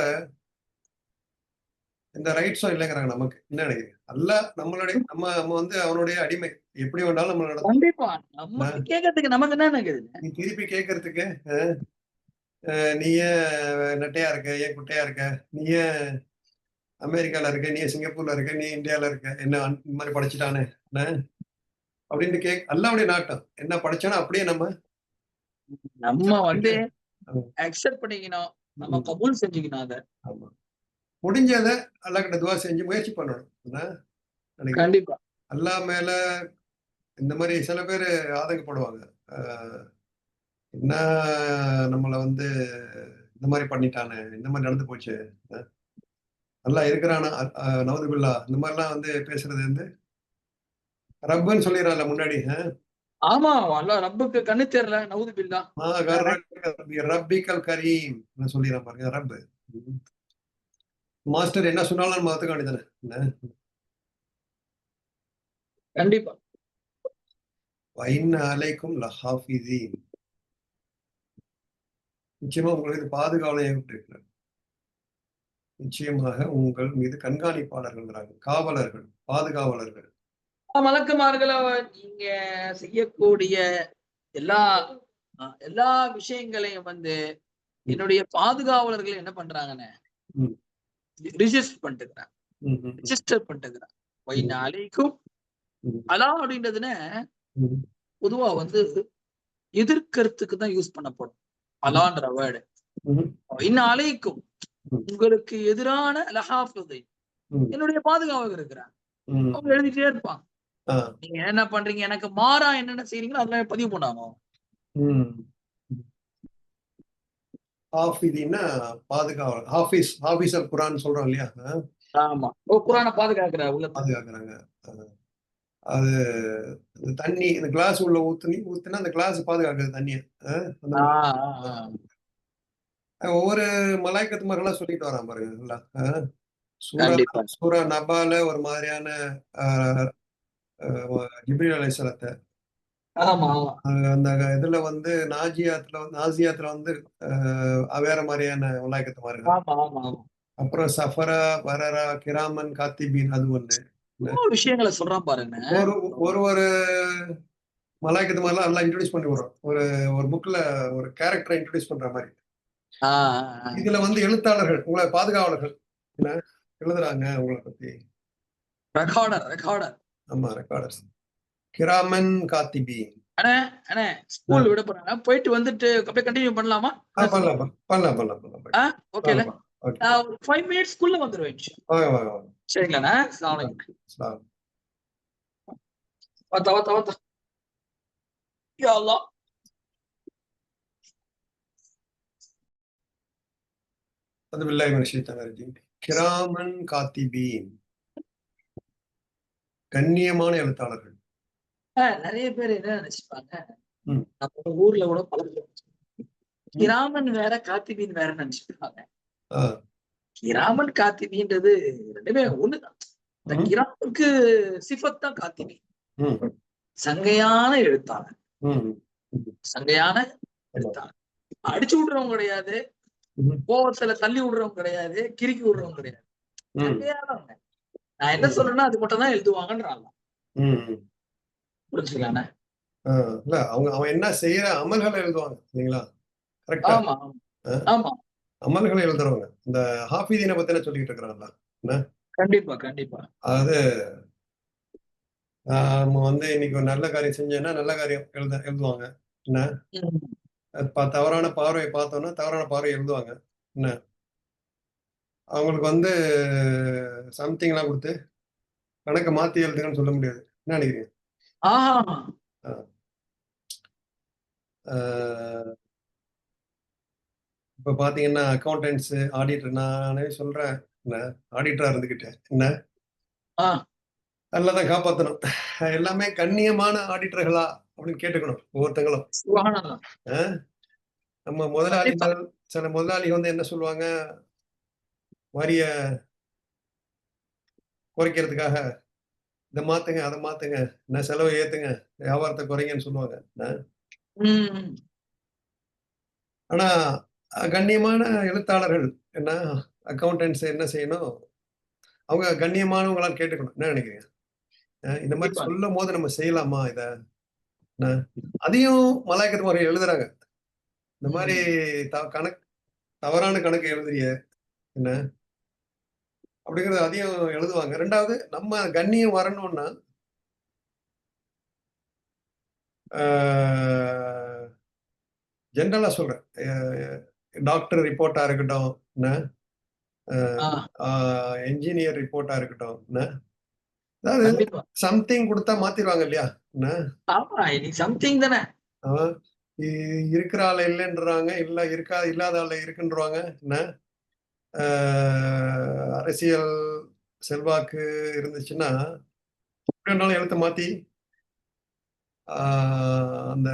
இந்த ரைட்ஸும் இல்லைங்கிறாங்க. நமக்கு என்ன நினைக்கிறீங்க? அல்லாஹ் நம்மளுடைய நம்ம வந்து அவனுடைய அடிமை, எப்படி வேணாலும் நம்ம நடக்கும். கண்டிப்பா நம்ம கேட்கறதுக்கு நமக்கு என்ன நினைக்குது? நீ திருப்பி கேட்கறதுக்கு நீ ஏன் நெட்டையா இருக்க, ஏன் குட்டையா இருக்க, நீ ஏன் அமெரிக்கால இருக்க, நீ ஏன் சிங்கப்பூர்ல இருக்க, நீ இந்தியால இருக்க, என்ன இந்த மாதிரி படிச்சுட்டானே அப்படின்னு அல்லாவுடைய நாட்டம் என்ன படிச்சானோ அப்படியே நம்ம வந்து அக்செப்ட் பண்ணிக்கணும், நம்ம கபூல் செஞ்சுக்கணும். அதை முடிஞ்சத அல்லாஹ் கிட்ட துவா செஞ்சு முயற்சி பண்ணணும். கண்டிப்பா. அல்லாஹ் மேல இந்த மாதிரி சில பேர் ஆதங்கப்படுவாங்க, என்ன நம்மள வந்து இந்த மாதிரி பண்ணிட்டானே, இந்த மாதிரி நடந்து போச்சு, அல்லாஹ் இருக்கிறானா நவுதுபில்லா, இந்த மாதிரிலாம் வந்து பேசுறது வந்து ரப்புன்னு சொல்லிடுறான்ல முன்னாடி. ஆமா, அல்லாஹ் ரப்புக்கு கண்ணு தெரியல, நவுதுபில்லா. ரப்பிக்கல் கரீம் சொல்லிடுறான் பாருங்க. ரப்பு மாஸ்டர் என்ன சொன்னாலும் நம்ம ஒத்துக்க வேண்டியதானே. கண்டிப்பா. வைன்ன அலைக்கும் லஹாஃபிதீன், நிச்சயமா உங்களுக்கு பாதுகாவலை ஏற்பட்டிருக்கிறார். நிச்சயமாக உங்கள் மீது கண்காணிப்பாளர்கள், காவலர்கள், பாதுகாவலர்கள். மலக்குமார்களை நீங்க செய்யக்கூடிய எல்லா எல்லா விஷயங்களையும் வந்து என்னுடைய பாதுகாவலர்கள் என்ன பண்றாங்கன்னு ரிஜிஸ்டர் பண்ணிட்டுக்கிறாங்க, ரிஜிஸ்டர் பண்ணிட்டுக்கிறாங்க. வைன்ன அலைக்கும் அலா அப்படின்றதுன்னு பொதுவா வந்து எதிர்கருத்துக்கு தான் யூஸ் பண்ணப்படும் அலான்ற வேர்டு. இன்னும் அலைக்கும் உங்களுக்கு எதிரான லஹாஃபிதை என்னுடைய பாதுகாவலர் இருக்கிறாங்க, அவங்க எழுதிட்டே இருப்பாங்க. நீங்க என்ன பண்றீங்க, எனக்கு மாறா என்னென்ன செய்றீங்களோ அதெல்லாம் பதிவு பண்ணாங்க. பாதுகாவலர், ஹாஃபிஸ் குர்ஆன் சொல்றோம் இல்லையா? ஆமா, குர்ஆனை பாதுகாக்கிறாங்க. அது தண்ணி இந்த கிளாஸ் உள்ள ஊத்துனா அந்த கிளாஸ் பாதுகாக்குது தண்ணிய. ஒவ்வொரு மலாய்க்கத்துமாரெல்லாம் சொல்லிட்டு வரான் பாருங்க. சூரா நபால ஒரு மாதிரியான ஜிப்ரீல் அலைஹிஸ்ஸலாத்தை, அந்த இதுல வந்து நாசியாத்துல வந்து வேற மாதிரியான மலாய்க்கத்துமார்கள். அப்புறம் சஃபரா வரரா கிராமன் காத்திபீன், அது ஒண்ணு விஷயங்களை சொல்றான் பாருங்க. ஒரு மலாய்க்கத்து மாதிரிலாம் எல்லாம் இன்ட்ரோடியூஸ் பண்ணி விடுறோம். ஒரு புக்ல ஒரு கேரக்டரை இன்ட்ரோடியூஸ் பண்ற மாதிரி. இதுல வந்து எழுத்தாளர்கள், உங்களை பாதுகாவலர்கள் எழுதுறாங்க உங்களை பத்தி. ரெக்கார்டர். ஆமா, ரெக்கார்டர்ஸ். கிராமன் காத்திபீன். அண்ணே ஸ்கூல் விட போறாங்க, போயிட்டு வந்துட்டு அப்படியே கண்டினியூ பண்ணலாமா? பண்ணலாம். ஓகேல, 5 minutes குள்ள வந்துருவேன். சரிங்களா? யா அல்லாஹ். கிராமன் காத்திபீன், கண்ணியமான எழுத்தாளர்கள். நிறைய பேர் என்ன நினைச்சுப்பாங்க, நம்ம ஊர்ல கூட பழக்கம் கிராமன் வேற காத்திபீன் வேற நினைச்சுப்பாங்க. கிராமன் காத்திபீன்றது ரெண்டுமே ஒண்ணுதான். இந்த கிராமுக்கு சிஃபத் தான் காத்திபீன், சங்கையான எழுத்தாளர். அடிச்சு விடுறவங்க கிடையாது, கோவத்துல தள்ளி விடுறவங்க கிடையாது, கிறுக்கி விடுறவங்க கிடையாது, சங்கையானவங்க. நான் என்ன சொல்றேன்னா அது மட்டும் தான் எழுதுவாங்கன்றாங்க. புரிஞ்சுக்கலானே? இல்ல அவன் என்ன செய்யற அமல்களை எழுதுவாங்க இல்லைங்களா? ஆமா, அமல்களை எழுதுறவங்க. இந்த ஹாஃபிதீனை பத்தி சொல்லிட்டு இருக்கிறாங்களா? கண்டிப்பா, கண்டிப்பா. அதாவது நம்ம வந்து இன்னைக்கு ஒரு நல்ல காரியம் செஞ்சோம்னா நல்ல காரியம் எழுதுவாங்க. என்ன ம். தவறான பார்வையை பார்த்தோம்னா தவறான பார்வை எழுதுவாங்க. என்ன அவங்களுக்கு வந்து சம்திங்லாம் கொடுத்து கணக்க மாத்தி எழுதுங்கன்னு சொல்ல முடியாது. என்ன நினைக்கிறீங்க? ஆஹா! அ, அ, இப்ப பாத்தீங்கன்னா அக்கவுண்டன்ட்ஸ், ஆடிட்டர் நானே சொல்றேன். என்ன ஆடிட்டரா இருந்துகிட்டேன். என்ன ஆ. நல்லா தான் காப்பாத்தணும். எல்லாமே கண்ணியமான ஆடிட்டர்களா அப்படின்னு கேட்டுக்கணும் ஒவ்வொருத்தங்களும். சுப்ஹானல்லாஹ். அ நம்ம கண்டிப்பா. முதலாளிகள் சில முதலாளிகள் வந்து என்ன சொல்லுவாங்க, வரிய குறைக்கிறதுக்காக இத மாத்துங்க, அத மாத்துங்க, என்ன செலவ ஏத்துங்க, வியாபாரத்த குறைங்கன்னு சொல்லுவாங்க. ம். ஆனா கண்ணியமான எழுத்தாளர்கள் என்ன அக்கவுண்டன்ட்ஸ் என்ன செய்யணும், அவங்க கண்ணியமானவங்களான்னு கேட்டுக்கணும். என்ன நினைக்கிறீங்க? இந்த மாரி கண்டிப்பா. சொல்லும்போது நம்ம செய்யலாமா இத? என்ன அதையும் மலாய்க்கத்து முறையில எழுதுறாங்க. இந்த மாரி ம். தவறான கணக்கு எழுதுறியே என்ன? அப்படிங்கிறது அதையும் எழுதுவாங்க. 2வது நம்ம கண்ணியம் வரணும்னா, ஆ ஜெனரலா சொல்றேன். டாக்டர் ரிப்போர்ட்டா இருக்கட்டும், என்ன ஆ. ஆ என்ஜினியர் ரிப்போர்ட்டா இருக்கட்டும், என்ன அதாவது கண்டிப்பா. சம்திங் குடுத்தா மாத்திருவாங்க இல்லையா? என்ன ஆமா. இன்னைக்கு சம்திங் தானே. ஆ இ இருக்கிற ஆள இல்லன்றாங்க, இல்லாத ஆள இருக்குன்றுவாங்க. என்ன ஆ அரசியல் செல்வாக்கு இருந்துச்சுன்னா, எப்படி வேணாலும் எழுத்த மாத்தி, ஆ அந்த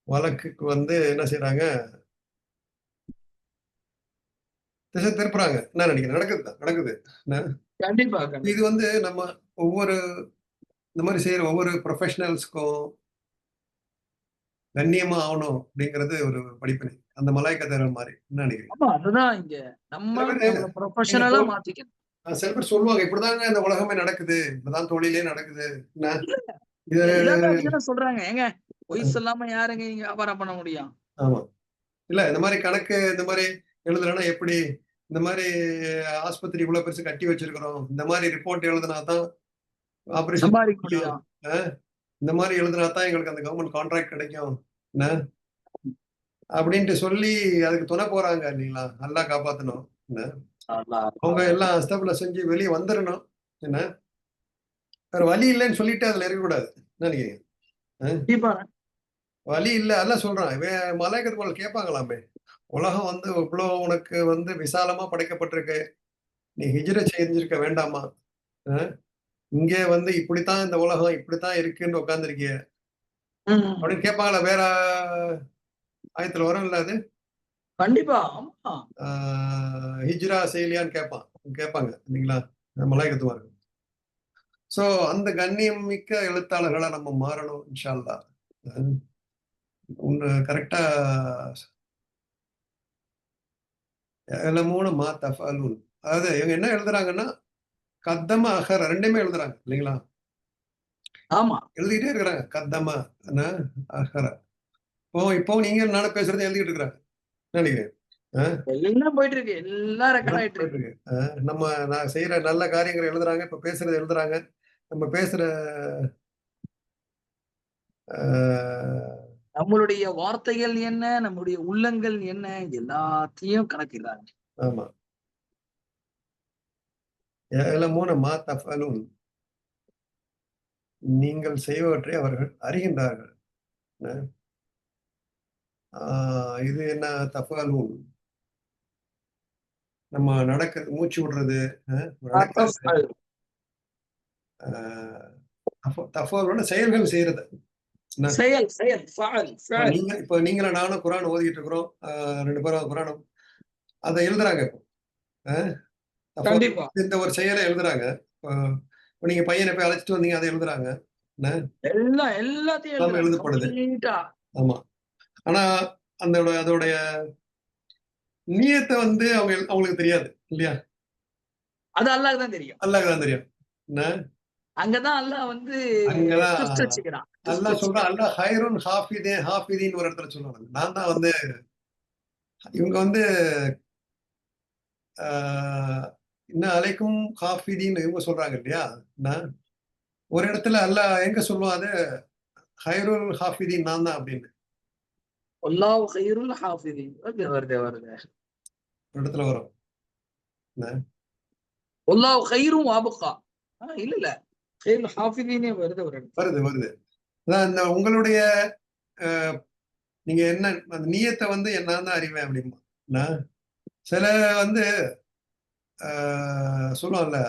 வழக்குக்கு வந்து என்ன செய்றாங்க, திசை திருப்புறாங்க. என்ன நினைக்கிறேன்? நடக்குது தான், நடக்குது. என்ன கண்டிப்பா, இது கண்டிப்பா. வந்து நம்ம ஒவ்வொரு இந்த மாரி செய்ற ஒவ்வொரு ப்ரொஃபஷனல்ஸ்க்கும் கண்ணியமா ஆவணும் அப்படிங்கிறது ஒரு படிப்பினை. அந்த மலாய்க்கா தேரர் மாரி. என்ன நினைக்கிறீங்க? ஆமா. அதுதான் இங்க. நம்ம சில பேரு நம்மள நீங்க ப்ரொஃபஷனலா மாத்திக்கணும். சில பேர் சொல்லுவாங்க, "இப்படிதாங்க இந்த உலகமே நடக்குது. இப்படிதான் தொழிலே நடக்குது." என்ன இல்ல. இது எல்லாமே அப்படித்தானே சொல்றாங்க. ஏங்க பொய் சொல்லாம யாருங்க இங்க வியாபாரம் பண்ண முடியும்? ஆமா. இல்ல இந்த மாரி கணக்கு இந்த மாரி எழுதலன்னா எப்படி? இந்த மாரி ஆஸ்பத்திரி இவ்வளோ பெருசு கட்டி வச்சிருக்கிறோம். இந்த மாரி ரிப்போர்ட் எழுதுனா தான் ஆப்பரேஷன் பண்ண சம்பாதிக்க முடியும். முடியும். அ இந்த மாரி எழுதுனா தான் எங்களுக்கு அந்த கவர்ன்மென்ட் கான்ட்ராக்ட் கிடைக்கும். என்ன அப்படின்ட்டு சொல்லி அதுக்கு துணை போறாங்க இல்லீங்களா? நல்லா காப்பாத்தணும். என்ன அல்லாஹ் அவங்க அல்லாஹ். எல்லாம் அஸ்தப்ல செஞ்சு வெளிய வந்துரணும். என்ன வேற வழி இல்லன்னு சொல்லிட்டு அதுல இருக்கக்கூடாது. என்ன நினைக்கிறீங்க? அ கண்டிப்பா. வழி இல்ல அதான் சொல்றான். இவன் மலாய்க்கத்து மேல கேட்பாங்களாமே! உலகம் வந்து இவ்ளோ உனக்கு வந்து விசாலமா படைக்கப்பட்டிருக்கு. நீ ஹிஜ்ரத் செஞ்சிருக்க வேண்டாமா? அ இங்கே வந்து இப்படித்தான் இந்த உலகம் இப்படித்தான் இருக்குன்னு உட்கார்ந்திருக்கியே! ம். அப்படின்னு கேட்பாங்களா? வேற ஆயத்துல வரும்ல அது? கண்டிப்பா. ஆமா. ஆ ஹிஜ்ரா செய்யலையான்னு கேட்பாங்க இல்லீங்களா? மலாய்க்கத்துமார்கள். ஸோ அந்த கண்ணியம் மிக்க எழுத்தாளர்களா நம்ம மாறணும் இன்ஷா அல்லாஹ். ம். உங்க கரெக்ட்டா "யஅலமூன மா தஃஅலூன்" அதாவது இவங்க என்ன எழுதுறாங்கன்னா, கத்தம, அகர 2மே எழுதுறாங்க இல்லைங்களா? ஆமா. எழுதிட்டே இருக்கிறாங்க. கத்தம, என்ன அகர. இப்போ நீங்க நானும் பேசுறத எழுதிட்டு இருக்கிறாங்க. என்ன நினைக்கிறீங்க? அ எல்லாம் போயிட்டு இருக்கு. எல்லாம் ரெக்கார்ட் எல்லாம் ஆயிட்டு போயிட்டு இருக்கு. இருக்கு. நான் செய்ற நல்ல காரியங்கள எழுதுறாங்க. இப்ப பேசுறத எழுதுறாங்க. நம்ம பேசுற அ நம்மளுடைய வார்த்தைகள் என்ன? நம்முடைய உள்ளங்கள் என்ன? எல்லாத்தையும் கணக்கிடுறாங்க. ஆமா. "யஅலமூன மா தஃஅலூன்" நீங்கள் செய்பவற்றை அவர்கள் அறிகின்றார்கள். என்ன ஆ இது என்ன தஃஅலூன் நம்ம மூச்சு விடுறது, நடக்கிறது, தஃஅல். அ தஃஅலூன்னா செயல்கள் செய்றது. என்ன செயல், செயல். ஃபஅல், ஃபஅல். இப்ப நீங்களும் நானும் குரான் ஓதிட்டு இருக்கிறோம். 2 பேரும் குரான் அத எழுதுறாங்க இப்போ. அ அப்போ கண்டிப்பா. இந்த ஒரு செயல எழுதுறாங்க. அ இப்ப நீங்க பையன போய் அழைச்சுட்டு வந்தீங்க, அத எழுதுறாங்க. என்ன எல்லாத்தையும் எல்லாமே எழுதுறாங்க. எழுதப்படுது. கம்ப்ளீட்டா. ஆமா. ஆனா அதோடைய நியத்த வந்து அவங்களுக்கு தெரியாது. இல்லையா? அது அல்லாஹ்க்கு தான் தெரியும். அல்லாஹ்க்கு தான் தெரியும். என்ன அங்க தான் அல்லாஹ் வந்து அங்க தான் ட்விஸ்ட் வச்சுக்கிறான். ட்விஸ்ட் அல்லாஹ் சொல்றான், வச்சுக்கிறான். அல்லாஹ் ஹைருன் ஹாஃபிதீன் ஒரு இடத்துல சொல்லுவாங்க. நான் தான் இவங்க வந்து அ இன்னும் அலைக்கும் ஹாஃபிதீன்னு இவங்க சொல்றாங்க இல்லையா? ஒரு இடத்துல அல்லாஹ் எங்க சொல்லுவான் அது ஹைருல் ஹாஃபிதீன் நான் தான் அப்படின்னு அல்லாஹ் கைருல் ஹாஃபிதீன். வருது வருது. ஒரு இடத்துல வரும். அல்லாஹ் கைரும் வாபுகா. இல்ல இல்ல, கைருல் ஹாஃபிதீனே வருது ஒரு இடத்துல. வருது வருது. அதான் இந்த உங்களுடைய நீங்க என்ன அந்த நியத்தை வந்து நான் தான் அறிவேன் அப்படிமா. சில வந்து சொல்லுவாங்கல்ல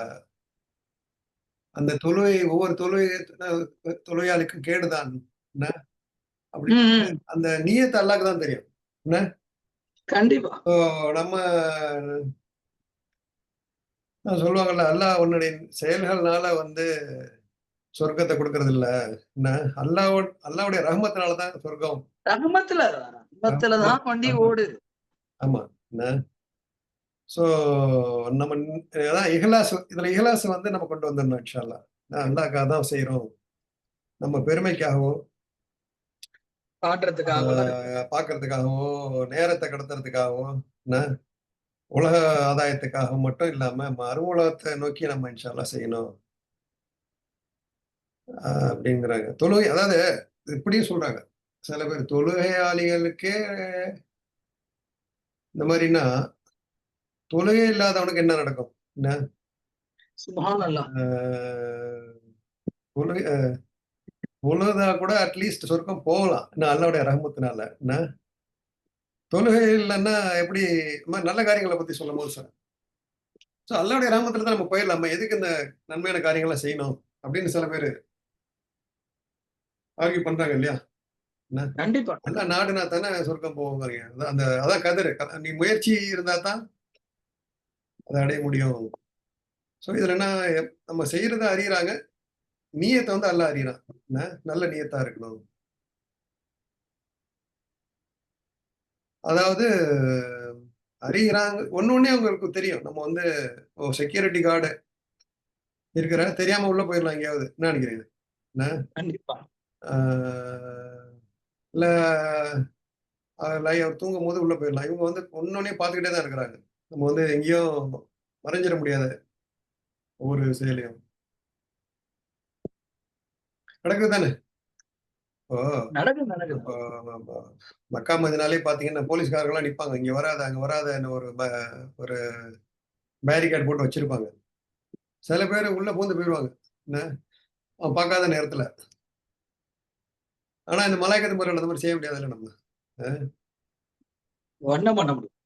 அந்த ஒவ்வொரு தொழுகையாளிக்கும் கேடுதான் அப்படி அந்த நியத்தை அல்லாஹ்க்கு தான் தெரியும். என்ன கண்டிப்பா நம்ம சொல்லுவாங்கல்ல அல்லாஹ் உன்னுடைய செயல்கள்னால வந்து சொர்க்கத்தை கொடுக்கறது இல்ல. என்ன அல்லாவுடைய ரஹ்மத்தினாலதான் சொர்க்கம். ரஹ்மத்துலதான் வண்டி ஓடுது. ஆமா. என்ன சோ நம்ம அதான் இஹ்லாஸ், இதுல இஹ்லாஸ் வந்து நம்ம கொண்டு வந்துடணும் இன்ஷா அல்லாஹ். அல்லாஹ்க்காக தான் செய்யறோம், நம்ம பெருமைக்காகவோ பாக்குறதுக்காகவோ நேரத்தை கடத்துறதுக்காகவோ உலக ஆதாயத்துக்காக மட்டும் இல்லாம மறு உலகத்தை நோக்கி நம்ம இன்ஷா அல்லாஹ் செய்யணும் அப்படிங்கிறாங்க. தொழுகை அதாவது இப்படியும் சொல்றாங்க சில பேர், தொழுகையாளிகளுக்கே இந்த மாதிரின்னா தொழுகை இல்லாதவனுக்கு என்ன நடக்கும்? என்ன தொழுகை தொழுதா கூட அட்லீஸ்ட் சொர்க்கம் போகலாம் என்ன அல்லாவுடைய ரஹ்மத்தினால. என்ன தொழுகை இல்லைன்னா எப்படி நல்ல காரியங்களை பத்தி சொல்லும் போது சார் ஸோ அல்லாவுடைய ரஹ்மத்துல தான் நம்ம போயிடலாம், எதுக்கு இந்த நன்மையான காரியங்களை செய்யணும் அப்படின்னு சில பேர் ஆர்கியூ பண்றாங்க இல்லையா? கண்டிப்பா நல்லா நாடுனா தானே சொர்க்கம் போவோம். அந்த அதான் கதிரு, நீ முயற்சி இருந்தா தான் அதை அடைய முடியும். ஸோ இதுல என்ன நம்ம செய்யறத அறியறாங்க, நீயத்தை வந்து அல்லாஹ் அறியறான். நல்ல நீயத்தா இருக்கணும். அதாவது அறிகிறாங்க ஒன்னொன்னே அவங்களுக்கு தெரியும். நம்ம வந்து செக்யூரிட்டி கார்டு இருக்கிற தெரியாம உள்ள போயிடலாம் எங்கேயாவது. என்ன நினைக்கிறீங்க? கண்டிப்பா இல்ல அவர் தூங்கும் போது உள்ள போயிடலாம். இவங்க வந்து ஒன்னொன்னே பார்த்துக்கிட்டே தான் இருக்கிறாங்க. நம்ம வந்து எங்கேயும் மறைஞ்சிட முடியாது ஒவ்வொரு செயலையும். நடக்குது தானே? இப்போ மக்கா மதினாலே பாத்தீங்கன்னா போலீஸ்காரங்களாம் நிப்பாங்க, இங்க வராத அங்க வராத ஒரு பேரிகேட் போட்டு வச்சிருப்பாங்க. சில பேர் உள்ள பூந்து போயிடுவாங்க என்ன அவன் பார்க்காத நேரத்துல. ஆனா இந்த மலாய்க்கத்து முறையில் அந்த மாதிரி செய்ய முடியாதுல்ல நம்ம. ஒன்றும் பண்ண முடியும்.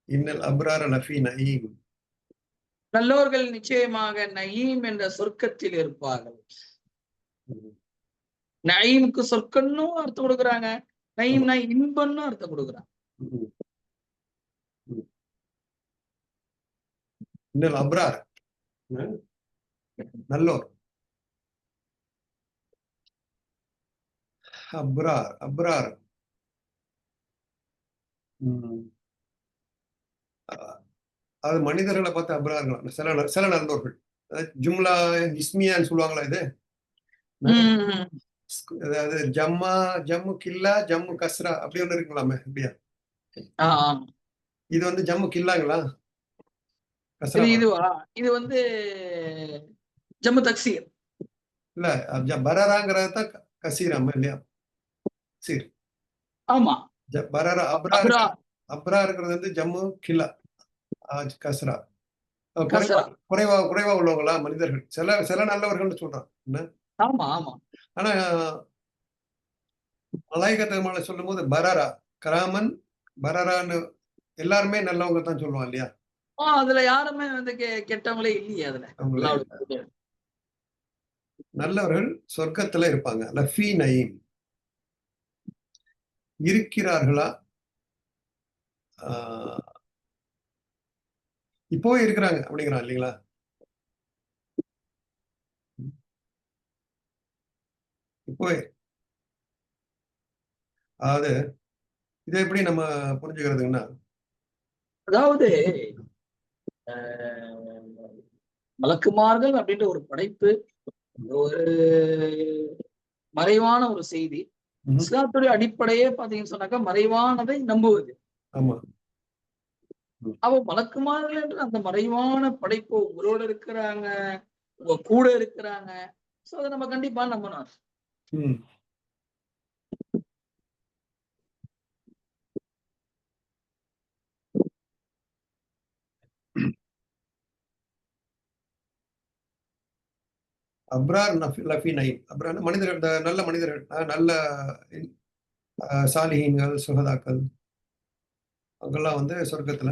இன்னல் அப்ரார லஃபீ நஈம், நல்லோர்கள் நிச்சயமாக நயீம் என்ற சொர்க்கத்தில் இருப்பார்கள். நயீமுக்கு சொர்க்கம்னு அர்த்தம் கொடுக்குறாங்க, நயீம்னா இன்பம்னு அர்த்தம் கொடுக்குறாங்க. இன்னல் அப்ரார் நல்லோர், அப்ரார் அப்ரார் அது மனிதர்களை பார்த்து அப்ரார்கள் சில நல்லோர்கள். ஜும்லா இஸ்மியான்னு சொல்லுவாங்களா இது? அதாவது ஜம்மு கில்லா ஜம்மு கஸ்ரா அப்படி ஒண்ணு இருக்கலாமே அப்படியா? இது வந்து ஜம்மு கில்லாங்களா? இதுவா? இது வந்து ஜம்மு தக்சீர் இல்ல, பரராங்கிறது தான் கசீராம இல்லையா? சீர். ஆமா, பரரா அப்ரா இருக்கிறது வந்து ஜம்மு கில்லா கஸ்ரா. குறைவா உள்ளவங்களா மனிதர்கள், சில நல்லவர்கள் சொல்றான். ஆமா ஆமா. ஆனா மலாய்கத்தை சொல்லும் போது பரரா கராமன் பரரான்னு எல்லாருமே நல்லவங்க தான் சொல்லுவான் இல்லையா? அதுல யாருமே வந்து கெட்டவங்களே இல்லையே. அதுல நல்லவர்கள் சொர்க்கத்துல இருப்பாங்க. லஃபீ நயீம் இருக்கிறார்களா? இப்போ இருக்கிறாங்க அப்படிங்கிறான் இல்லைங்களா? இப்போ அதாவது இதை எப்படி நம்ம புரிஞ்சுக்கிறதுன்னா, அதாவது மலக்குமார்கள் அப்படின்ற ஒரு படைப்பு, ஒரு மறைவான ஒரு செய்தி. இஸ்லாத்துடைய அடிப்படையே பாத்தீங்கன்னு சொன்னாக்கா மறைவானதை நம்புவது. ஆமா. அவ மலக்குமார்கள் என்று அந்த மறைவான படைப்பு உங்களோட இருக்கிறாங்க, உங்க கூட இருக்கிறாங்க. சோ அதை நம்ம கண்டிப்பா நம்பணும். ம். அப்ரார் லஃபி நயீம். அப்ரார் மனிதர்கள், இந்த நல்ல மனிதர்கள், நல்ல சாலிஹீன்கள், சுகதாக்கள், அவங்கெல்லாம் வந்து சொர்க்கத்துல.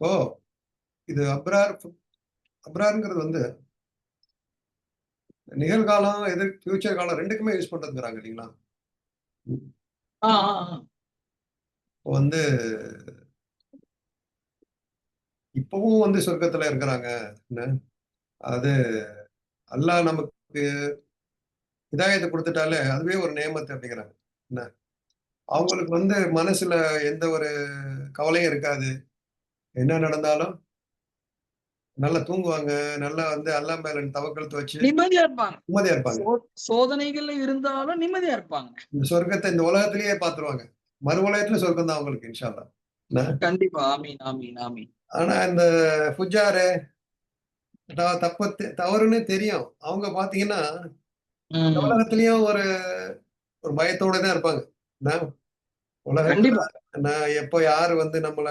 ஓ, இது அப்ரார்ங்கிறது வந்து நிகழ்காலம், ஃபியூச்சர் காலம் ரெண்டுக்குமே யூஸ் பண்றதுங்கிறாங்க இல்லைங்களா? இப்போ வந்து இப்பவும் வந்து சொர்க்கத்துல இருக்கிறாங்க. அது அல்லாஹ் நமக்கு இதாயத்தை கொடுத்துட்டாலே அதுவே ஒரு நேமத்து அப்படிங்கிறாங்க. என்ன அவங்களுக்கு வந்து மனசுல எந்த ஒரு கவலையும் இருக்காது. என்ன நடந்தாலும் நல்லா தூங்குவாங்க. நல்லா வந்து அல்லாஹ் மேல தவக்கல் வச்சு நிம்மதியா இருப்பாங்க. நிம்மதியா இருப்பாங்க. சோதனைகள்ல இருந்தாலும் நிம்மதியா இருப்பாங்க. இந்த சொர்க்கத்தை இந்த உலகத்திலேயே பார்த்துருவாங்க. மறு உலகத்துல சொர்க்கம் தான் அவங்களுக்கு இன்ஷா அல்லாஹ். கண்டிப்பா. ஆமீன், ஆமீன், ஆமீன். ஆனா இந்த ஃபுஜாரு தவறுன்னு தெரியும். அவங்க பாத்தீங்கன்னா இந்த உலகத்திலயும் ஒரு பயத்தோட தான் இருப்பாங்க. உலகத்துல எப்போ யாரு வந்து நம்மள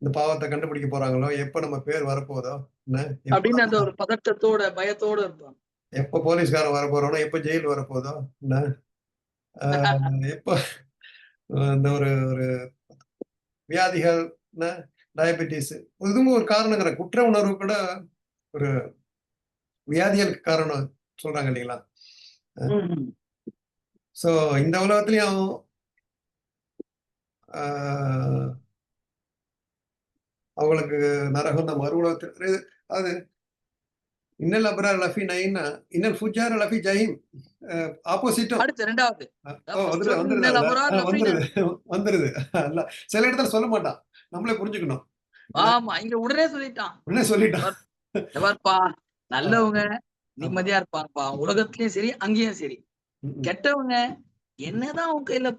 இந்த பாவத்தை கண்டுபிடிக்க போறாங்களோ, எப்ப நம்ம பேர் வரப்போதோ, அப்படின்னு அந்த ஒரு பதட்டத்தோட பயத்தோட இருப்பாங்க. எப்ப போலீஸ்காரன் வரப்போறானோ, எப்ப ஜெயில் வரப்போதோ, எப்ப இந்த ஒரு ஒரு வியாதிகள், டயபெட்டிஸ், இதுவும் ஒரு காரணங்கிற குற்ற உணர்வு கூட ஒரு வியாதிகளுக்கு காரணம் சொல்றாங்க இல்லைங்களா? சோ இந்த உலகத்திலயும் அவங்களுக்கு நரகம் தான், மறு உலகத்தில். அது இன்னல் அப்ரார் லஃபி நயீம்னா இன்னல் ஃபுஜார் லஃபி ஜஹீம். ஆப்போசிட்டும். அடுத்து இரண்டாவது வந்துருது. சில இடத்துல சொல்ல மாட்டான். நம்மளே புரிஞ்சுக்கணும். ஆமா, இங்க உடனே சொல்லிட்டான். நல்லவங்க நிம்மதியா இருப்பாங்கப்பா, உலகத்திலயும் சரி அங்கேயும் சரி. கெட்டவங்க என்னதான் அவங்க கையில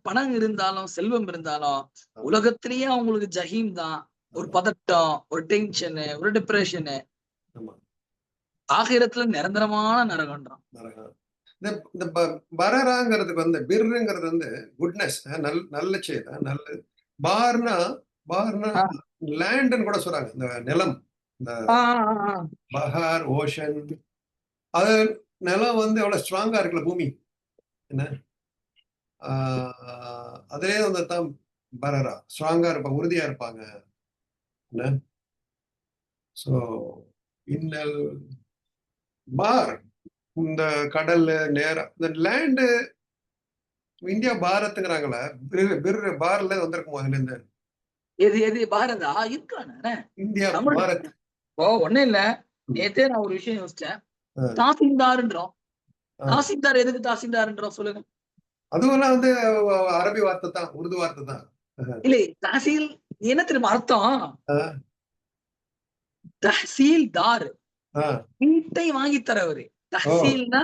பணம் இருந்தாலும் செல்வம் இருந்தாலும் உலகத்திலேயே அவங்களுக்கு ஜஹீம் தான். ஒரு பதட்டம், ஒரு டென்ஷனு, ஒரு டிப்ரெஷனு. ஆகிரத்துல நிரந்தரமான நரகன்றான். இந்த பரராங்கிறதுக்கு வந்து பிர்ங்கிறது வந்து குட்னஸ், நல்ல செய்த நல்ல. பார்னா லேண்ட்னு கூட சொல்றாங்க. இந்த நிலம், இந்த பஹார், ஓஷன். அது நிலம் வந்து எவ்வளவு ஸ்ட்ராங்கா இருக்குல்ல பூமி, என்ன அதே வந்து தான் பரரா, ஸ்ட்ராங்கா இருப்பாங்க, உறுதியா இருப்பாங்க. என்ன சோ இன்னல் பார், இந்த கடல் நேரம், இந்த லேண்டு இந்தியா பாரத்ங்கிறாங்களே, பார்ல வந்திருக்குமோ அதுல இருந்து? எது பாரதா இருக்கானே இந்தியா பாரத். ஒண்ணும் இல்ல, நேத்தே நான் ஒரு விஷயம் யோசிச்சேன். தாசில்தார்ன்றோம். தாசில்தார் எதுக்கு தாசில்தார்ன்றோம் சொல்லுங்க? அதுவெல்லாம் வந்து அரபி வார்த்தை தான், உருது வார்த்தை தான். இல்ல, தாசில் என்ன தெரியுமா அர்த்தம்? தஹசீல்தார், வீட்டை வாங்கி தரவரு. தஹசீல்னா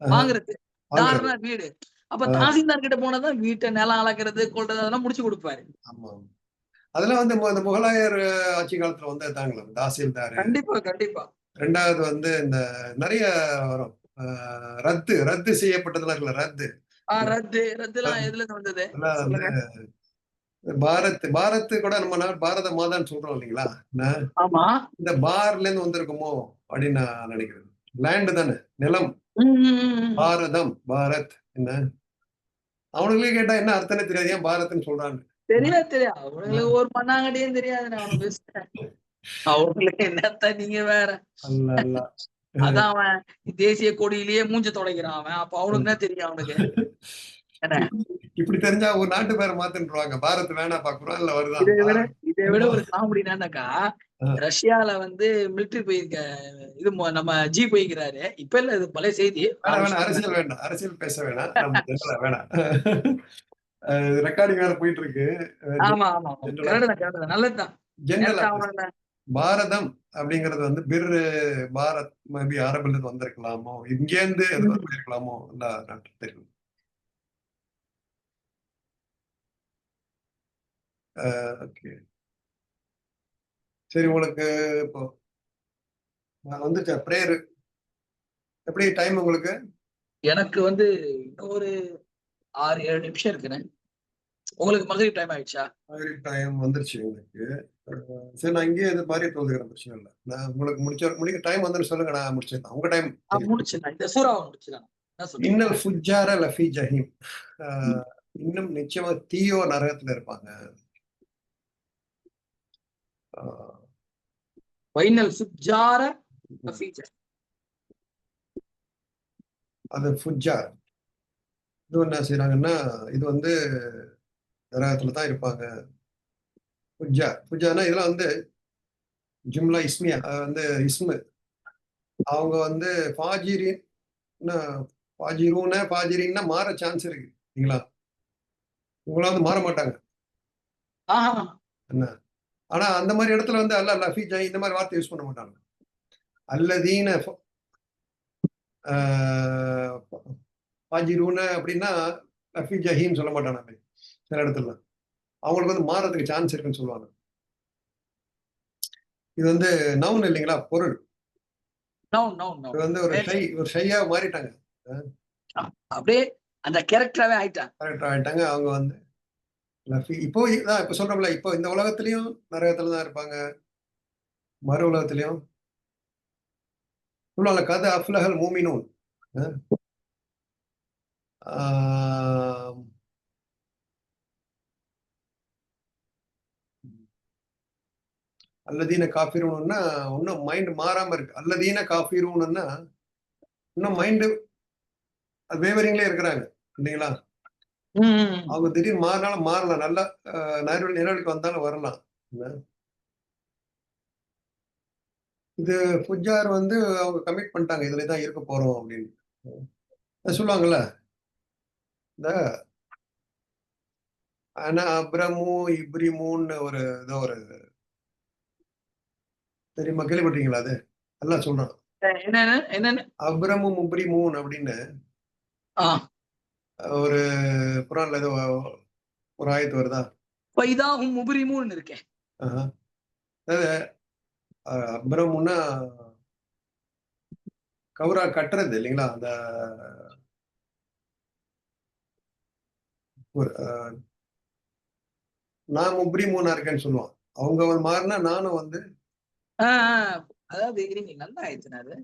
வாங்குறது, தார்னா வீடு. அப்ப தாசில்தார் கிட்ட போனதான் வீட்டை நிலம் அளக்கிறது, கொள்றது, அதெல்லாம் முடிச்சு கொடுப்பாரு. ஆமா, அதெல்லாம் வந்து இந்த முகலாயர் ஆட்சி காலத்துல வந்து தாங்களா தாசில்தார். கண்டிப்பா. ரெண்டாவது வந்து இந்த நிறைய வரும், ரத்து செய்யப்பட்டதெல்லாம் இருக்குல்ல, ரத்துலாம் எதுல இருந்து வந்தது? பாரத் கூட நம்ம நாடு பாரத மாதான்னு சொல்றோம் இல்லைங்களா? ஆமா, இந்த பார்ல இருந்து வந்திருக்குமோ அப்படின்னு நான் நினைக்கிறேன். லேண்ட் தானே, நிலம். பாரதம், பாரத். என்ன அவனுங்களே கேட்டா என்ன அர்த்தமே தெரியாது, ஏன் பாரத்ன்னு சொல்றான்னு. தெரியாது. அவனுங்களுக்கு ஒரு மண்ணாங்கட்டியும் தெரியாது. அவங்களுக்கு என்னத்த நீங்க வேற. அதான் அவன் தேசிய கொடியிலேயே மூஞ்ச தொலைக்கிறான் அவன். அப்ப அவனுக்கு என்ன தெரியும் அவனுக்கு? இப்படி தெரிஞ்சா ஒரு நாட்டு பேரை மாத்தின்றுவாங்க. பாரத் வேணா பாக்குறோம் இல்ல வருதா? இதை விட ஒரு காமெடி என்னன்னாக்கா, ரஷ்யால வந்து மிலிட்டரி போயிருக்க இது நம்ம ஜி போய்க்கிறாரு. இப்ப இல்ல, இது பழைய செய்தி. அரசியல் வேண்டாம், அரசியல் பேச வேணாம், நம்ம வேணாம். ரெக்கார்டிங் வேற போயிட்டு இருக்கு. ஆமா, நல்லதுதான். பாரதம் அப்படிங்கறது வந்து பாரத் மேபி அரபுல இருந்து வந்திருக்கலாமோ, இங்க இருந்து போயிருக்கலாமோ, தெரியும். ஓகே. சரி, உங்களுக்கு இப்போ வந்துச்சா பிரேயர்? எப்படி டைம் உங்களுக்கு? எனக்கு வந்து இன்னும் ஒரு 6-7 நிமிஷம் இருக்குண்ணே. உங்களுக்கு மகரிப் டைம் ஆயிடுச்சா? டைம் வந்துருச்சு எனக்கு. சரி, நான் இங்கேயே இது மாதிரி தொழுதுக்கிறேன், பிரச்சனை இல்லை. நான் உங்களுக்கு முடிக்க டைம் வந்துன்னு சொல்லுங்க, நான் முடிச்சிடலாம். உங்க டைம் முடிச்சிடலாம். இந்த சூறாவை முடிச்சிடலாம். என்ன சொல்றீங்க? இன்னல் ஃபுஜார லஃபி ஜஹீம். இன்னும் நிச்சயமா தீயோர் நரகத்துல இருப்பாங்க. வைனல் ஃபுஜ்ஜார லஃபீ ஜஹீம். அது ஃபுஜார். இது என்ன செய்யறாங்கன்னா, இது வந்து நரகத்துல தான் இருப்பாங்க. ஃபுஜார்னா இதெல்லாம் வந்து ஜும்லா இஸ்மியா, வந்து இஸ்மு. அவங்க வந்து ஃபாஜிரின், ஃபாஜிரின்னா மாற சான்ஸ் இருக்கு இல்லைங்களா? இவங்கள வந்து மாற மாட்டாங்க ஆஹா. என்ன. ஆனா அந்த மாதிரி இடத்துல வந்து அல்ல லஃபி ஜஹீம் இந்த மாதிரி வார்த்தை யூஸ் பண்ண மாட்டாங்க. அல்லதீன ஃபாஜிரூன அப்படின்னா லஃபி ஜஹீம் சொல்ல மாட்டாங்க சில இடத்துல. அவங்களுக்கு வந்து மாறதுக்கு சான்ஸ் இருக்குன்னு சொல்லுவாங்க. இது வந்து நவுன் இல்லைங்களா, பொருள். இது வந்து ஒரு ஷையா மாறிட்டாங்க. அப்படியே அந்த கேரக்டராவே ஆயிட்டாங்க. கரெக்டா ஆயிட்டாங்க. அவங்க வந்து இப்போ இப்ப சொல்றோம்ல, இப்போ இந்த உலகத்திலயும் நரகத்துல தான் இருப்பாங்க, மறு உலகத்திலயும். சொல்லுவாங்க கத அஃப்லஹல் மூமினூன். அல்லதீன காஃபிரூன்னா இன்னும் மைண்ட் மாறாம இருக்கு. அல்லதீன காஃபிரூன்னா இன்னும் மைண்டு வேவரிங்லேயே இருக்கிறாங்க இல்லைங்களா? அவங்க திடீர்னு மாறினாலும் மாறலாம், நல்லா நிலவுக்கு வந்தாலும் வரலாம். இது ஃபுஜார் வந்து அவங்க கமிட் பண்ணிட்டாங்க, இதுல தான் இருக்க போறோம் அப்படின்னு சொல்லுவாங்கல்ல. இந்த ஆனா அப்ரமு இப்ரிமுன்னு ஒரு ஏதோ ஒரு தெரியுமா, கேள்விப்பட்டீங்களா? அது எல்லாம் சொல்றான். என்னன்னு அப்ரமு முப்ரிமூன் அப்படின்னு ஒரு குரான்ல ஏதோ ஒரு ஆயத்து வருதா? பைதாஹும் முப்ரிமூன் இருக்கேன். அப்ரமுன்னா கவுரா கட்டுறது இல்லைங்களா? அந்த நான் முப்ரிமூனா இருக்கேன்னு சொல்லுவான். அவங்க வந்து மாறினா நானும் வந்து அதாவது நீங்க நல்லா ஆயிடுச்சுனாரு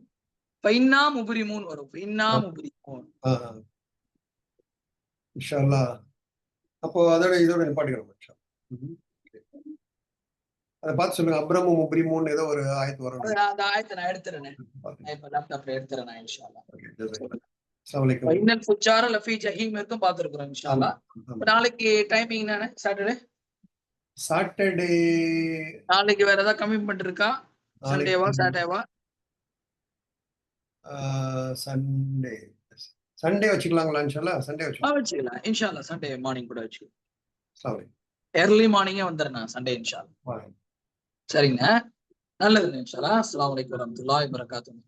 பைன்னா முப்ரிமூன் வரும். பைன்னா முப்ரிமூன். இன்ஷா அல்லாஹ். அப்போ இதோட நிப்பாட்டிக்கிறோம். அதை பார்த்து சொல்லுங்க. அப்ரமு முப்ரிமூன் ஏதோ ஒரு ஆயத்து வரும். அந்த ஆயத்தை நான் எடுத்துறேன். இப்ப லேப்டாப்ல எடுத்துறேன் இன்ஷா அல்லாஹ். அஸ்ஸலாமு அலைக்கும். வைனல் ஃபுஜ்ஜார லஃபீ ஜஹீம் இருக்கும் பார்த்திருக்கிறோம் இன்ஷா அல்லாஹ். நாளைக்கு டைமிங் என்னன்னு? சாட்டர்டே நாளைக்கு வேற ஏதாவது கமிட்மெண்ட் இருக்கா? சண்டேவா சாட்டர்டேவா? சண்டே வச்சுக்கலாங்களா? இன்ஷால்லா சண்டே வச்சுக்கலாம். இன்ஷால்லா சண்டே மார்னிங் கூட வச்சுக்கலாம். வச்சுக்கலாம். ஏர்லி மார்னிங்கே வந்துடுறேன் சண்டே இன்ஷால்லா. சரிங்க, நல்லதுங்க இன்ஷால்லா. அஸ்ஸலாமு அலைக்கும் வரஹ்மத்துல்லாஹி வபரகாத்துஹு.